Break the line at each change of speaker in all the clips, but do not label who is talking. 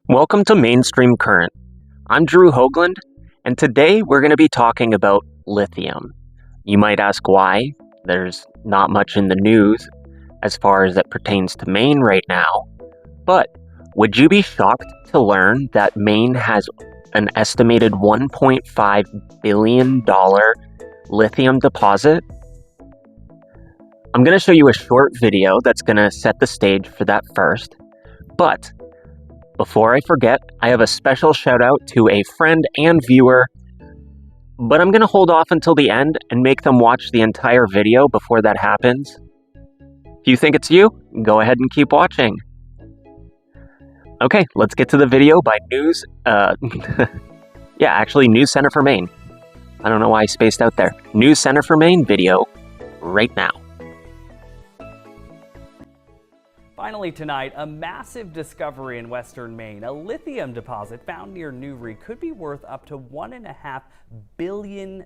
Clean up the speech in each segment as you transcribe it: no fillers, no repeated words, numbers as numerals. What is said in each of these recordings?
Welcome to Mainstream Current. I'm Drew Hoagland, and today we're going to be talking about lithium. You might ask why. There's not much in the news as far as it pertains to Maine right now, but would you be shocked to learn that Maine has an estimated $1.5 billion lithium deposit? I'm going to show you a short video that's going to set the stage for that first, but before I forget, I have a special shout out to a friend and viewer, but I'm going to hold off until the end and make them watch the entire video before that happens. If you think it's you, go ahead and keep watching. Okay, let's get to the video by News Center for Maine. I don't know why I spaced out there. News Center for Maine video right now.
Finally tonight, a massive discovery in western Maine. A lithium deposit found near Newry could be worth up to $1.5 billion.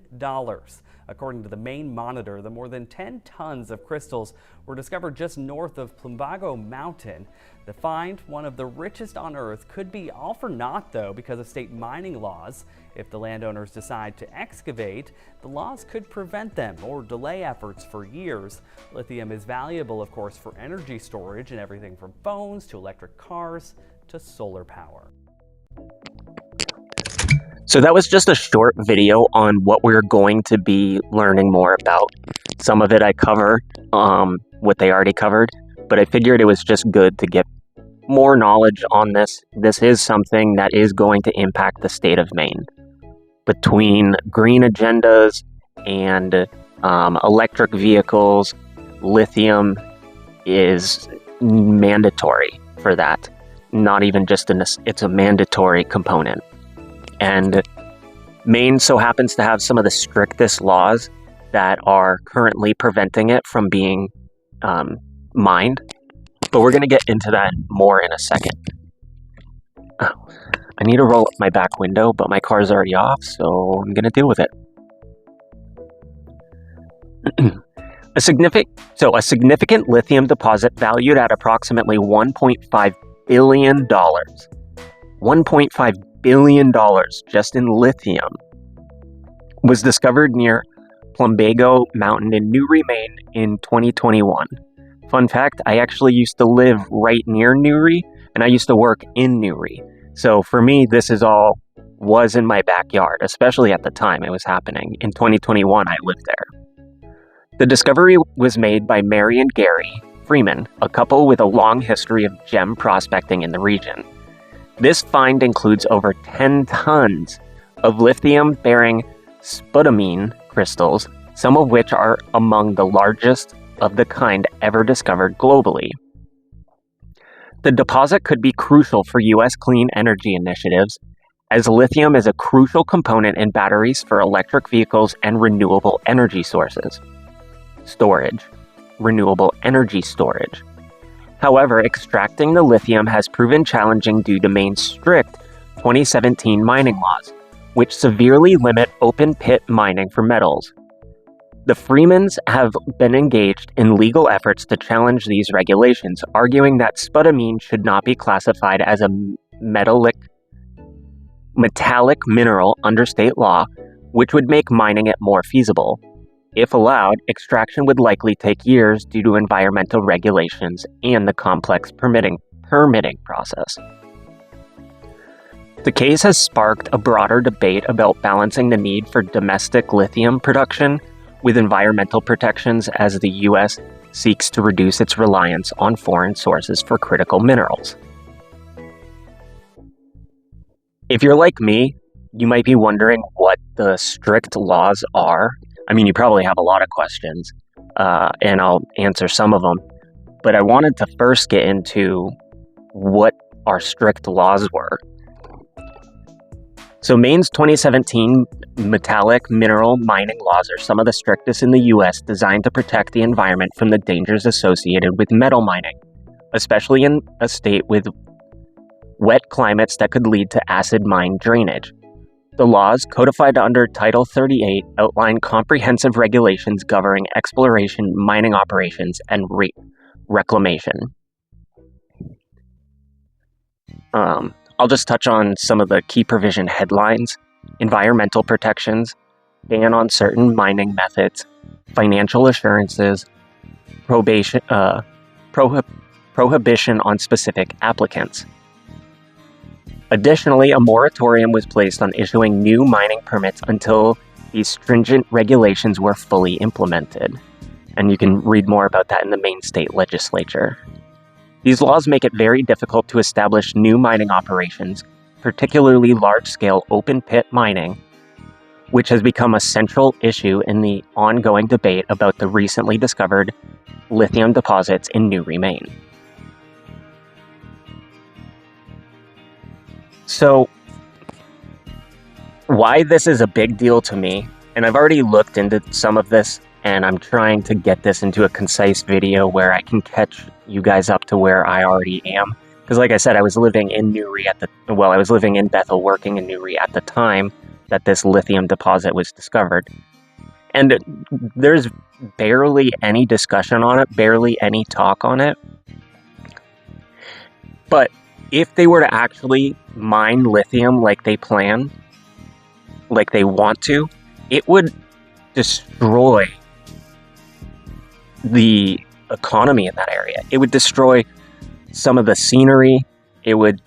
According to the Maine Monitor, the more than 10 tons of crystals were discovered just north of Plumbago Mountain. The find, one of the richest on Earth, could be all for naught though because of state mining laws. If the landowners decide to excavate, the laws could prevent them or delay efforts for years. Lithium is valuable, of course, for energy storage and everything from phones to electric cars to solar power.
So that was just a short video on what we're going to be learning more about. Some of it I cover, what they already covered, but I figured it was just good to get more knowledge on this. This is something that is going to impact the state of Maine. Between green agendas and electric vehicles, lithium is mandatory for that. Not even just it's a mandatory component. And Maine so happens to have some of the strictest laws that are currently preventing it from being mined. But we're going to get into that more in a second. Oh, I need to roll up my back window, but my car's already off, so I'm going to deal with it. A significant lithium deposit valued at approximately $1.5 billion. $1.5 billion just in lithium was discovered near Plumbago Mountain in Newry, Maine in 2021. Fun fact, I actually used to live right near Newry, and I used to work in Newry. So for me, this was in my backyard, especially at the time it was happening. In 2021, I lived there. The discovery was made by Mary and Gary Freeman, a couple with a long history of gem prospecting in the region. This find includes over 10 tons of lithium-bearing spodumene crystals, some of which are among the largest of the kind ever discovered globally. The deposit could be crucial for U.S. clean energy initiatives, as lithium is a crucial component in batteries for electric vehicles and renewable energy sources. Renewable energy storage. However, extracting the lithium has proven challenging due to Maine's strict 2017 mining laws, which severely limit open-pit mining for metals. The Freemans have been engaged in legal efforts to challenge these regulations, arguing that spodumene should not be classified as a metallic mineral under state law, which would make mining it more feasible. If allowed, extraction would likely take years due to environmental regulations and the complex permitting process. The case has sparked a broader debate about balancing the need for domestic lithium production with environmental protections as the U.S. seeks to reduce its reliance on foreign sources for critical minerals. If you're like me, you might be wondering what the strict laws are. I mean, you probably have a lot of questions, and I'll answer some of them. But I wanted to first get into what our strict laws were. So Maine's 2017 metallic mineral mining laws are some of the strictest in the U.S., designed to protect the environment from the dangers associated with metal mining, especially in a state with wet climates that could lead to acid mine drainage. The laws, codified under Title 38, outline comprehensive regulations governing exploration, mining operations, and reclamation. I'll just touch on some of the key provision headlines: environmental protections, ban on certain mining methods, financial assurances, prohibition on specific applicants. Additionally, a moratorium was placed on issuing new mining permits until these stringent regulations were fully implemented. And you can read more about that in the Maine state legislature. These laws make it very difficult to establish new mining operations, particularly large-scale open-pit mining, which has become a central issue in the ongoing debate about the recently discovered lithium deposits in Newry, Maine. So, why this is a big deal to me, and I've already looked into some of this, and I'm trying to get this into a concise video where I can catch you guys up to where I already am. Because like I said, I was living in Newry I was living in Bethel, working in Newry at the time that this lithium deposit was discovered. And there's barely any discussion on it, barely any talk on it. But if they were to actually mine lithium like they plan, like they want to, it would destroy the economy in that area. It would destroy some of the scenery. It would,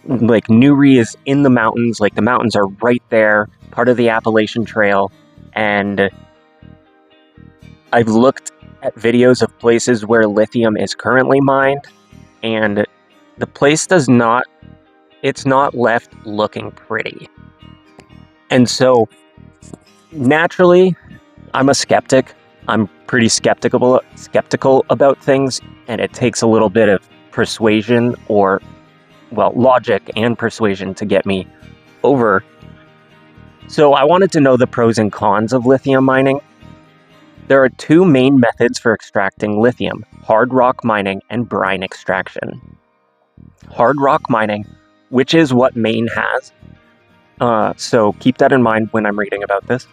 like, Newry is in the mountains, like the mountains are right there, part of the Appalachian Trail, and I've looked at videos of places where lithium is currently mined, and the place it's not left looking pretty. And so, naturally, I'm a skeptic. I'm pretty skeptical about things, and it takes a little bit of persuasion logic and persuasion to get me over. So I wanted to know the pros and cons of lithium mining. There are two main methods for extracting lithium: hard rock mining and brine extraction. Hard rock mining, which is what Maine has, so keep that in mind when I'm reading about this.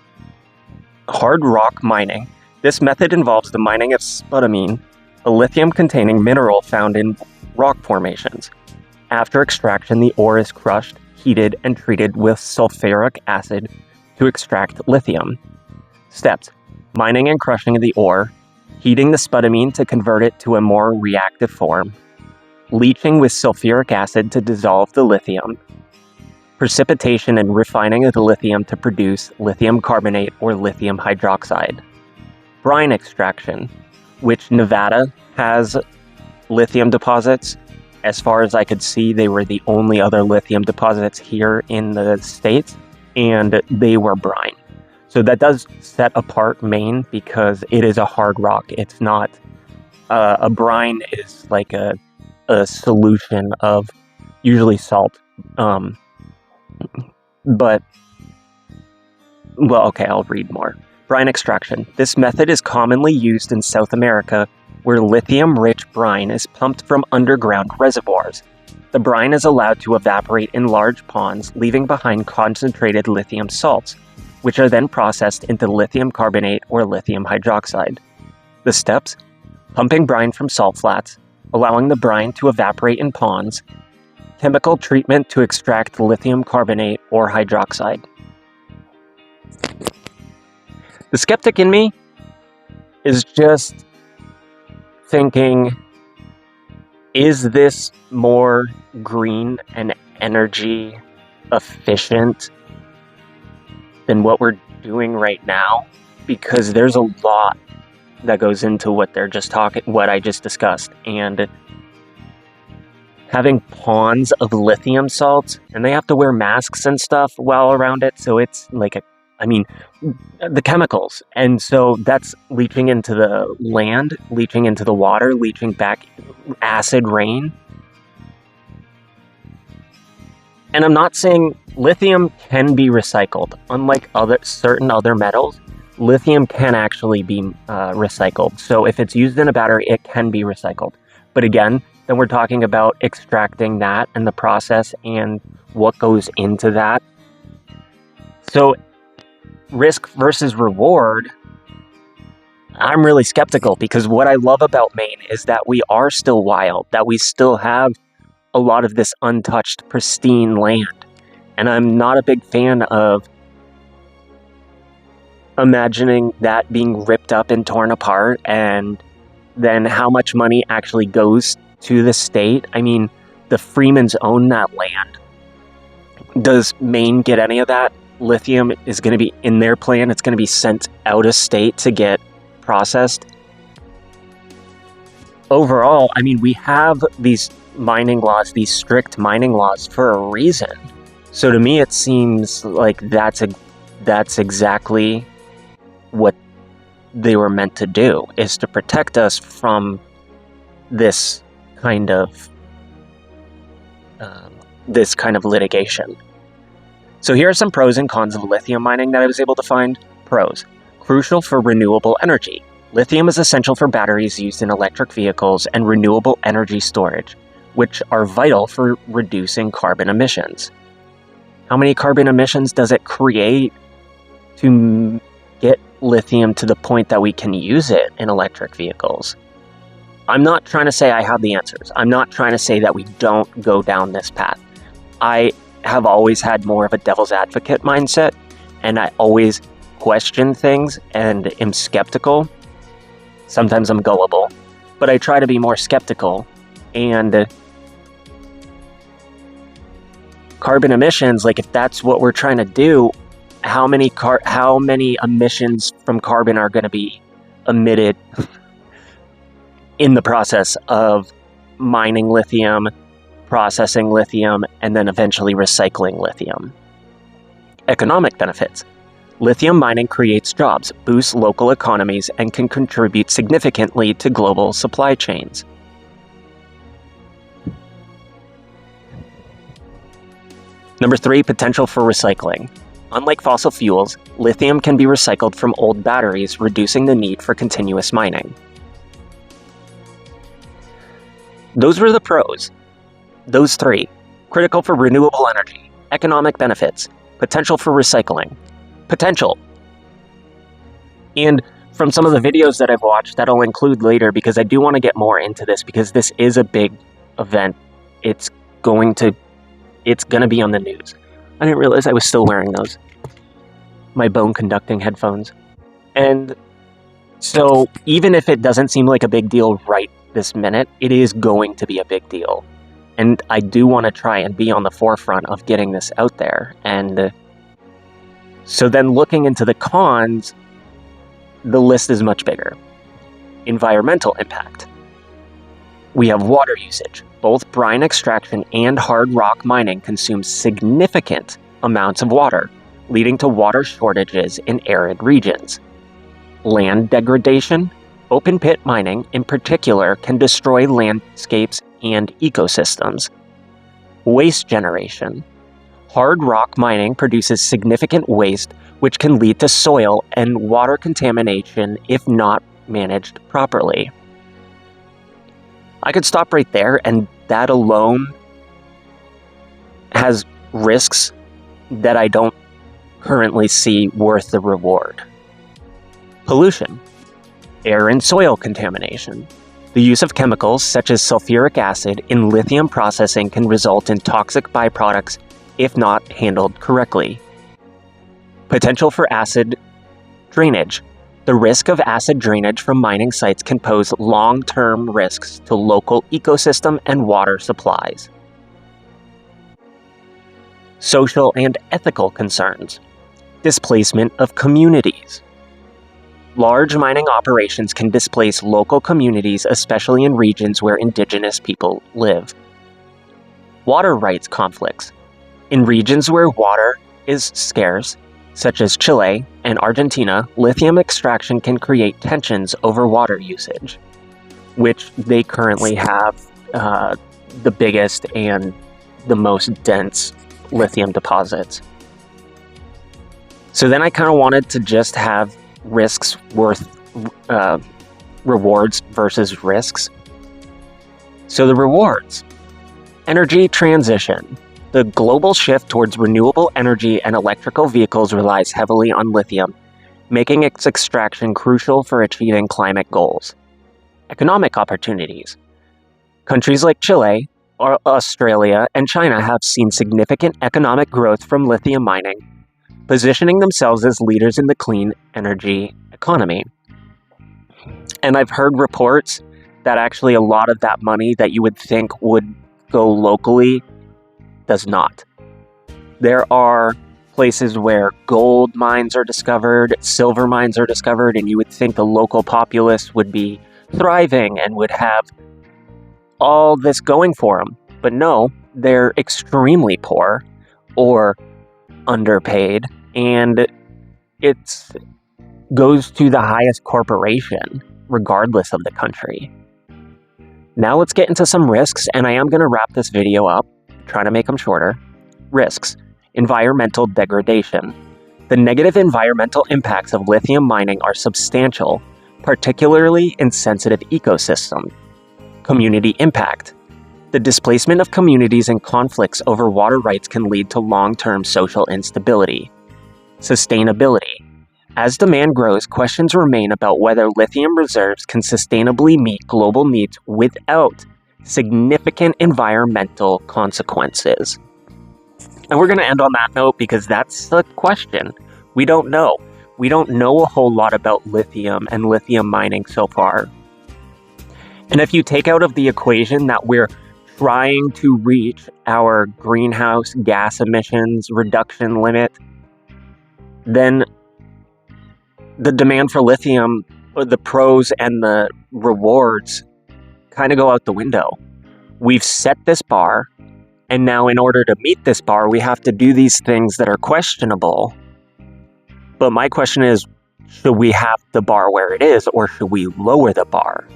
Hard rock mining. This method involves the mining of spodumene, a lithium-containing mineral found in rock formations. After extraction, the ore is crushed, heated, and treated with sulfuric acid to extract lithium. Steps: mining and crushing the ore, heating the spodumene to convert it to a more reactive form, leaching with sulfuric acid to dissolve the lithium, precipitation and refining of the lithium to produce lithium carbonate or lithium hydroxide. Brine extraction, which Nevada has lithium deposits. As far as I could see, they were the only other lithium deposits here in the States, and they were brine. So that does set apart Maine because it is a hard rock. It's not, a brine is like a solution of usually salt. I'll read more. Brine extraction. This method is commonly used in South America, where lithium-rich brine is pumped from underground reservoirs. The brine is allowed to evaporate in large ponds, leaving behind concentrated lithium salts, which are then processed into lithium carbonate or lithium hydroxide. The steps: pumping brine from salt flats, allowing the brine to evaporate in ponds, chemical treatment to extract lithium carbonate or hydroxide. The skeptic in me is just thinking, is this more green and energy efficient than what we're doing right now? Because there's a lot that goes into what I just discussed, and having ponds of lithium salts, and they have to wear masks and stuff while around it, so it's like the chemicals, and so that's leaching into the land, leaching into the water, leaching back, acid rain. And I'm not saying lithium can be recycled. Unlike certain other metals, lithium can actually be recycled. So if it's used in a battery, it can be recycled. But again, then we're talking about extracting that and the process and what goes into that. So risk versus reward, I'm really skeptical, because what I love about Maine is that we are still wild, that we still have a lot of this untouched, pristine land. And I'm not a big fan of imagining that being ripped up and torn apart, and then how much money actually goes to the state. I mean, the Freemans own that land. Does Maine get any of that? Lithium is going to be in their plan. It's going to be sent out of state to get processed. Overall, I mean, we have these mining laws, these strict mining laws, for a reason. So to me, it seems like that's exactly what they were meant to do, is to protect us from this kind of litigation. So here are some pros and cons of lithium mining that I was able to find. Pros: crucial for renewable energy. Lithium is essential for batteries used in electric vehicles and renewable energy storage, which are vital for reducing carbon emissions. How many carbon emissions does it create to get lithium to the point that we can use it in electric vehicles? I'm not trying to say I have the answers. I'm not trying to say that we don't go down this path. I have always had more of a devil's advocate mindset, and I always question things and am skeptical. Sometimes I'm gullible, but I try to be more skeptical. And carbon emissions, like if that's what we're trying to do, how many emissions from carbon are going to be emitted in the process of mining lithium, processing lithium, and then eventually recycling lithium? Economic benefits. Lithium mining creates jobs, boosts local economies, and can contribute significantly to global supply chains. Number 3, potential for recycling. Unlike fossil fuels, lithium can be recycled from old batteries, reducing the need for continuous mining. Those were the pros. Those 3. Critical for renewable energy. Economic benefits. Potential for recycling. Potential. And from some of the videos that I've watched that I'll include later, because I do want to get more into this, because this is a big event. It's going to be on the news. I didn't realize I was still wearing those. My bone conducting headphones. And so even if it doesn't seem like a big deal right this minute, it is going to be a big deal. And I do want to try and be on the forefront of getting this out there. And so then looking into the cons, the list is much bigger. Environmental impact. We have water usage. Both brine extraction and hard rock mining consume significant amounts of water, leading to water shortages in arid regions. Land degradation. Open pit mining, in particular, can destroy landscapes and ecosystems. Waste generation. Hard rock mining produces significant waste, which can lead to soil and water contamination if not managed properly. I could stop right there, and that alone has risks that I don't currently see worth the reward. Pollution. Air and soil contamination. The use of chemicals such as sulfuric acid in lithium processing can result in toxic byproducts if not handled correctly. Potential for acid drainage. The risk of acid drainage from mining sites can pose long-term risks to local ecosystem and water supplies. Social and ethical concerns. Displacement of communities. Large mining operations can displace local communities, especially in regions where indigenous people live. Water rights conflicts. In regions where water is scarce, such as Chile and Argentina, lithium extraction can create tensions over water usage, which they currently have the biggest and the most dense lithium deposits. So then I kind of wanted to just have risks worth rewards versus risks. So the rewards. Energy transition. The global shift towards renewable energy and electrical vehicles relies heavily on lithium, making its extraction crucial for achieving climate goals. Economic opportunities. Countries like Chile, Australia, and China have seen significant economic growth from lithium mining, positioning themselves as leaders in the clean energy economy. And I've heard reports that actually a lot of that money that you would think would go locally does not. There are places where gold mines are discovered, silver mines are discovered, and you would think the local populace would be thriving and would have all this going for them. But no, they're extremely poor or underpaid, and it goes to the highest corporation, regardless of the country. Now let's get into some risks, and I am going to wrap this video up, trying to make them shorter. Risks. Environmental degradation. The negative environmental impacts of lithium mining are substantial, particularly in sensitive ecosystems. Community impact. The displacement of communities and conflicts over water rights can lead to long-term social instability. Sustainability. As demand grows, questions remain about whether lithium reserves can sustainably meet global needs without significant environmental consequences. And we're going to end on that note because that's the question. We don't know. We don't know a whole lot about lithium and lithium mining so far. And if you take out of the equation that we're trying to reach our greenhouse gas emissions reduction limit, then the demand for lithium, or the pros and the rewards, kind of go out the window. We've set this bar, and now in order to meet this bar, we have to do these things that are questionable. But my question is, should we have the bar where it is, or should we lower the bar?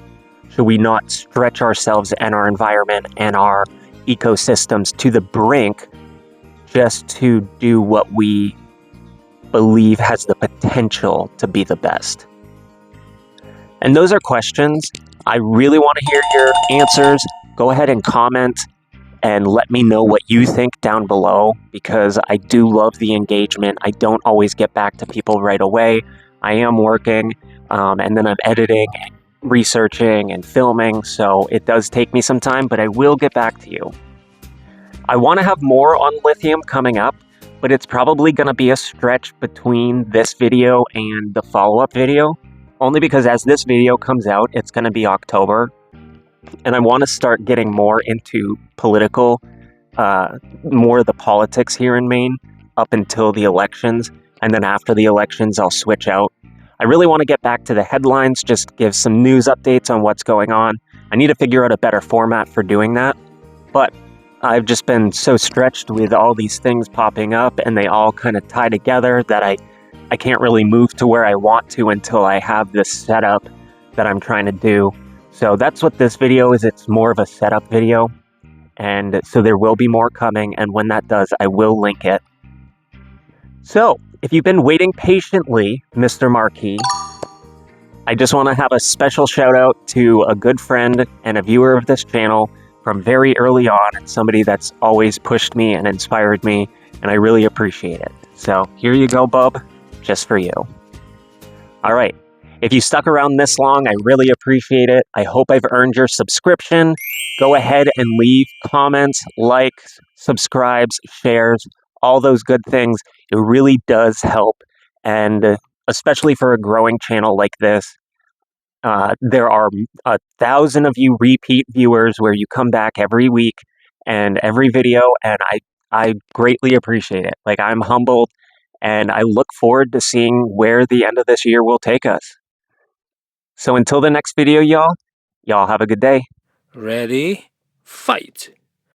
Should we not stretch ourselves and our environment and our ecosystems to the brink just to do what we believe has the potential to be the best? And those are questions. I really want to hear your answers. Go ahead and comment and let me know what you think down below, because I do love the engagement. I don't always get back to people right away. I am working, and then I'm editing, researching, and filming, so it does take me some time, but I will get back to you. I want to have more on lithium coming up, but it's probably going to be a stretch between this video and the follow-up video, only because as this video comes out, it's going to be October, and I want to start getting more into political, more of the politics here in Maine up until the elections, and then after the elections, I'll switch out. I really want to get back to the headlines, just give some news updates on what's going on. I need to figure out a better format for doing that, but I've just been so stretched with all these things popping up, and they all kind of tie together that I can't really move to where I want to until I have this setup that I'm trying to do. So that's what this video is. It's more of a setup video, and so there will be more coming, and when that does, I will link it. So, if you've been waiting patiently, Mr. Marquis, I just want to have a special shout out to a good friend and a viewer of this channel from very early on, and somebody that's always pushed me and inspired me, and I really appreciate it. So, here you go, bub, just for you. All right. If you stuck around this long, I really appreciate it. I hope I've earned your subscription. Go ahead and leave comments, likes, subscribes, shares, all those good things. It really does help. And especially for a growing channel like this, there are 1,000 of you repeat viewers where you come back every week and every video, and I greatly appreciate it. Like, I'm humbled, and I look forward to seeing where the end of this year will take us. So until the next video, y'all have a good day.
Ready, fight!